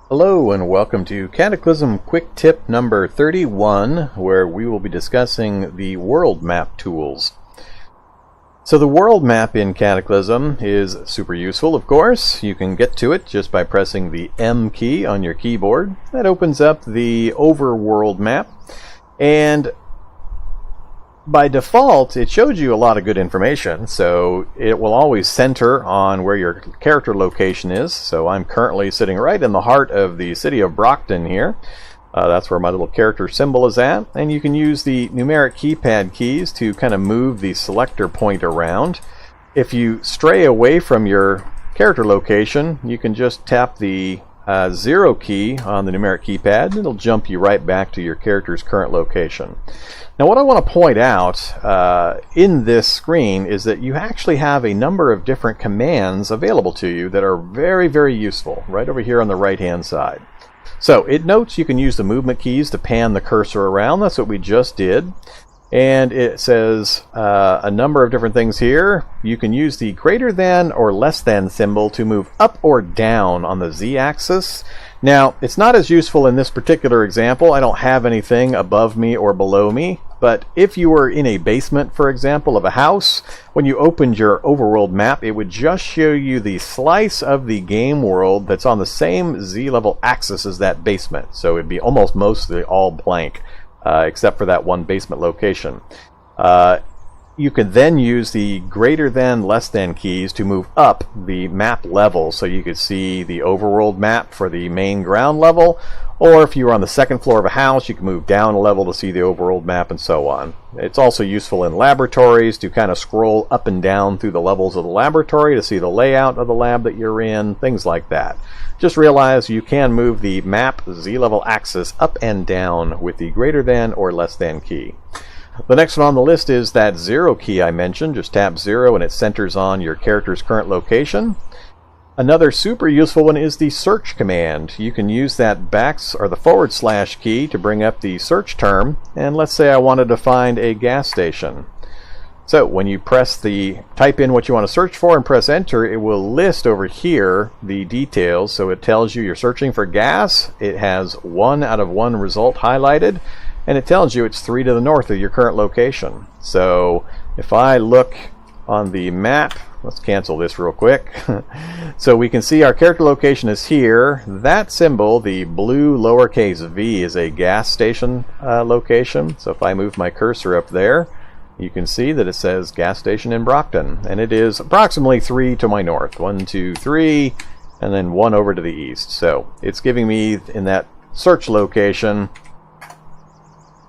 Hello and welcome to Cataclysm Quick Tip number 31, where we will be discussing the world map tools. So the world map in Cataclysm is super useful, of course. You can get to it just by pressing the M key on your keyboard. That opens up the Overworld Map, and by default, it shows you a lot of good information, so it will always center on where your character location is. So I'm currently sitting right in the heart of the city of Brockton here. That's where my little character symbol is at, and you can use the numeric keypad keys to kind of move the selector point around. If you stray away from your character location, you can just tap the 0 key on the numeric keypad, and it'll jump you right back to your character's current location. Now, what I want to point out in this screen is that you actually have a number of different commands available to you that are very, very useful, right over here on the right-hand side. So, it notes you can use the movement keys to pan the cursor around. That's what we just did. And it says a number of different things here. You can use the greater than or less than symbol to move up or down on the Z-axis. Now, it's not as useful in this particular example. I don't have anything above me or below me. But if you were in a basement, for example, of a house, when you opened your overworld map, it would just show you the slice of the game world that's on the same Z-level axis as that basement. So it'd be almost mostly all blank, except for that one basement location. You could then use the greater than, less than keys to move up the map level, so you could see the overworld map for the main ground level, or if you were on the second floor of a house, you can move down a level to see the overworld map, and so on. It's also useful in laboratories to kind of scroll up and down through the levels of the laboratory to see the layout of the lab that you're in, things like that. Just realize you can move the map Z-level axis up and down with the greater than or less than key. The next one on the list is that 0 key I mentioned. Just tap 0 and it centers on your character's current location. Another super useful one is the search command. You can use that the / key to bring up the search term, and let's say I wanted to find a gas station. So when you type in what you want to search for and press enter, it will list over here the details. So it tells you you're searching for gas. It has 1 out of 1 result highlighted, and it tells you it's 3 to the north of your current location. So if I look on the map, let's cancel this real quick. So we can see our character location is here. That symbol, the blue lowercase v, is a gas station location. So if I move my cursor up there, you can see that it says gas station in Brockton, and it is approximately 3 to my north. 1, 2, 3, and then 1 over to the east. So it's giving me in that search location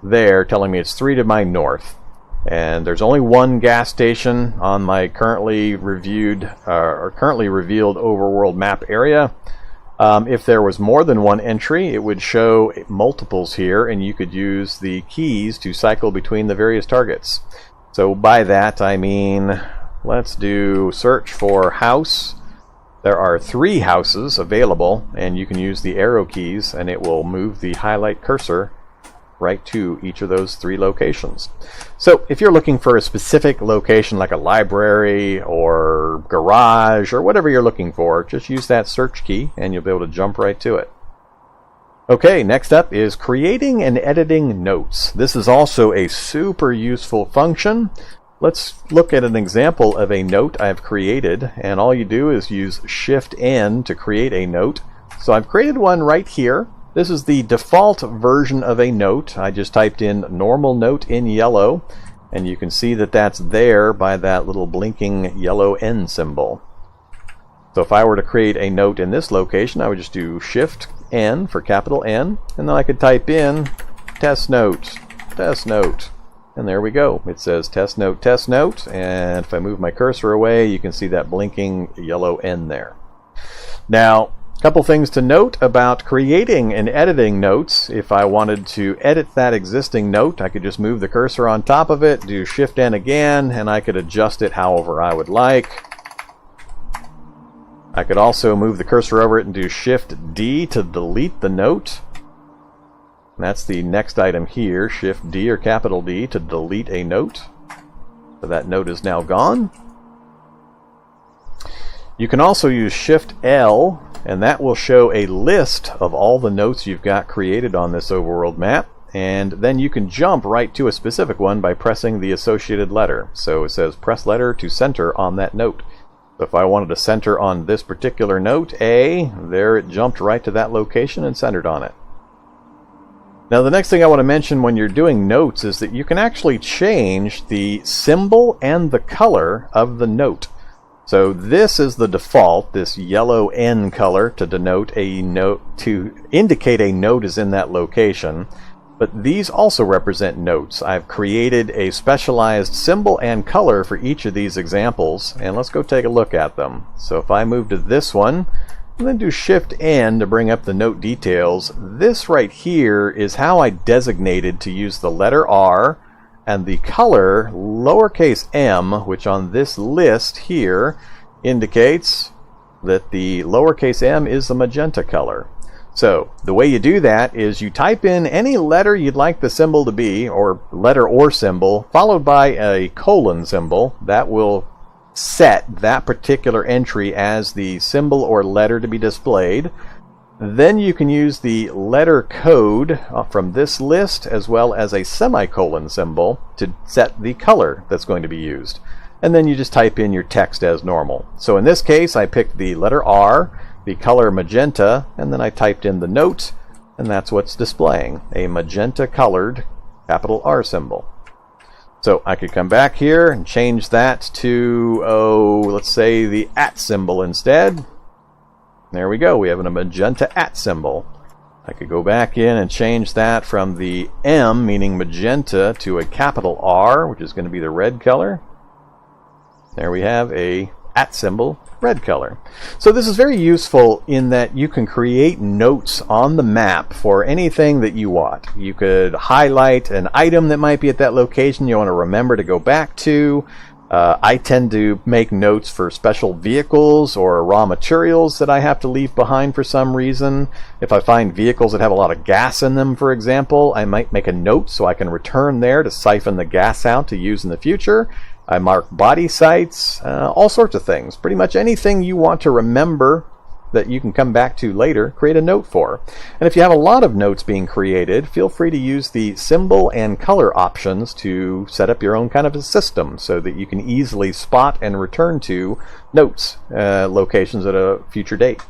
there, telling me it's 3 to my north. And there's only 1 gas station on my currently revealed overworld map area. If there was more than 1 entry, it would show multiples here, and you could use the keys to cycle between the various targets. So by that I mean, let's do search for house. There are 3 houses available, and you can use the arrow keys, and it will move the highlight cursor right to each of those 3 locations. So if you're looking for a specific location like a library or garage or whatever you're looking for, just use that search key and you'll be able to jump right to it. Okay, next up is creating and editing notes. This is also a super useful function. Let's look at an example of a note I've created, and all you do is use Shift-N to create a note. So I've created one right here. This is the default version of a note. I just typed in normal note in yellow, and you can see that that's there by that little blinking yellow N symbol. So if I were to create a note in this location, I would just do Shift-N for capital N, and then I could type in test note, and there we go. It says test note, and if I move my cursor away, you can see that blinking yellow N there. Now, a couple things to note about creating and editing notes. If I wanted to edit that existing note, I could just move the cursor on top of it, do Shift-N again, and I could adjust it however I would like. I could also move the cursor over it and do Shift-D to delete the note. And that's the next item here, Shift-D or capital D to delete a note. So that note is now gone. You can also use Shift-L and that will show a list of all the notes you've got created on this overworld map. And then you can jump right to a specific one by pressing the associated letter. So it says press letter to center on that note. So if I wanted to center on this particular note, A, there it jumped right to that location and centered on it. Now the next thing I want to mention when you're doing notes is that you can actually change the symbol and the color of the note. So this is the default, this yellow N color to denote a note, to indicate a note is in that location. But these also represent notes. I've created a specialized symbol and color for each of these examples, and let's go take a look at them. So if I move to this one, and then do Shift N to bring up the note details, this right here is how I designated to use the letter R and the color lowercase m, which on this list here indicates that the lowercase m is the magenta color. So the way you do that is you type in any letter you'd like the symbol to be, or letter or symbol, followed by a colon symbol. That will set that particular entry as the symbol or letter to be displayed. Then you can use the letter code from this list as well as a semicolon symbol to set the color that's going to be used. And then you just type in your text as normal. So in this case I picked the letter R, the color magenta, and then I typed in the note, and that's what's displaying, a magenta colored capital R symbol. So I could come back here and change that to, let's say the @ symbol instead. There we go, we have a magenta @ symbol. I could go back in and change that from the M, meaning magenta, to a capital R, which is going to be the red color. There we have a @ symbol, red color. So this is very useful in that you can create notes on the map for anything that you want. You could highlight an item that might be at that location you want to remember to go back to. I tend to make notes for special vehicles or raw materials that I have to leave behind for some reason. If I find vehicles that have a lot of gas in them, for example, I might make a note so I can return there to siphon the gas out to use in the future. I mark body sites, all sorts of things. Pretty much anything you want to remember that you can come back to later, create a note for. And if you have a lot of notes being created, feel free to use the symbol and color options to set up your own kind of a system so that you can easily spot and return to notes, locations at a future date.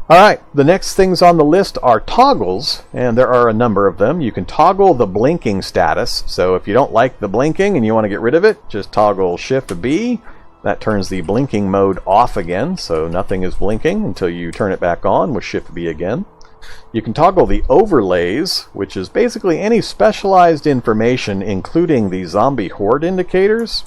Alright, the next things on the list are toggles, and there are a number of them. You can toggle the blinking status, so if you don't like the blinking and you want to get rid of it, just toggle Shift B. That turns the blinking mode off again, so nothing is blinking until you turn it back on with Shift B again. You can toggle the overlays, which is basically any specialized information, including the zombie horde indicators.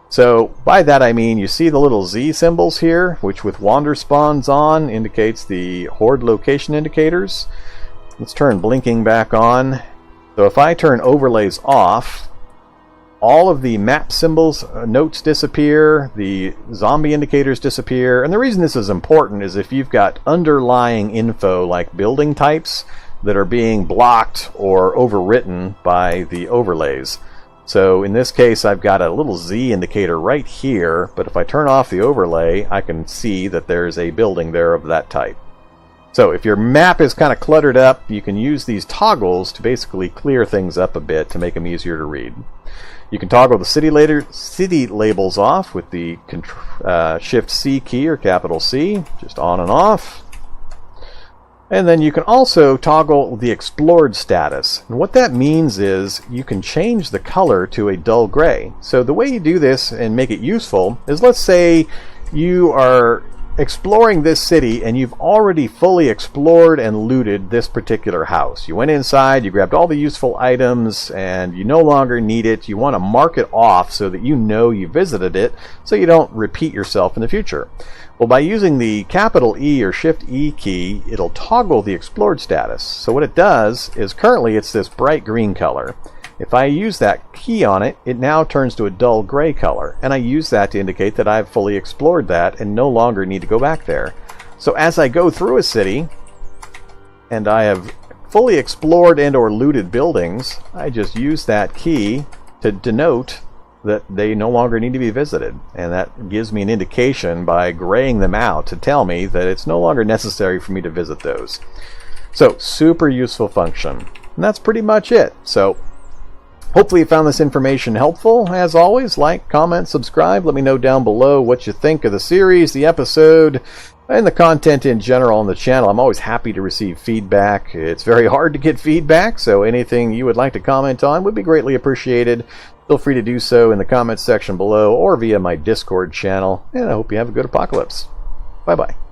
So by that I mean you see the little Z symbols here, which with wander spawns on indicates the horde location indicators. Let's turn blinking back on. So if I turn overlays off, all of the map symbols, notes disappear, the zombie indicators disappear, and the reason this is important is if you've got underlying info like building types that are being blocked or overwritten by the overlays. So in this case I've got a little Z indicator right here, but if I turn off the overlay I can see that there's a building there of that type. So if your map is kind of cluttered up, you can use these toggles to basically clear things up a bit to make them easier to read. You can toggle the city labels off with the Shift C key or capital C, just on and off. And then you can also toggle the explored status. And what that means is you can change the color to a dull gray. So the way you do this and make it useful is, let's say you are exploring this city and you've already fully explored and looted this particular house. You went inside, you grabbed all the useful items, and you no longer need it. You want to mark it off so that you know you visited it, so you don't repeat yourself in the future. Well, by using the capital E or Shift E key, it'll toggle the explored status. So what it does is currently it's this bright green color. If I use that key on it, it now turns to a dull gray color, and I use that to indicate that I've fully explored that and no longer need to go back there. So as I go through a city and I have fully explored and or looted buildings, I just use that key to denote that they no longer need to be visited. And that gives me an indication by graying them out to tell me that it's no longer necessary for me to visit those. So, super useful function. And that's pretty much it. So, hopefully you found this information helpful. As always, like, comment, subscribe. Let me know down below what you think of the series, the episode, and the content in general on the channel. I'm always happy to receive feedback. It's very hard to get feedback, so anything you would like to comment on would be greatly appreciated. Feel free to do so in the comments section below or via my Discord channel. And I hope you have a good apocalypse. Bye-bye.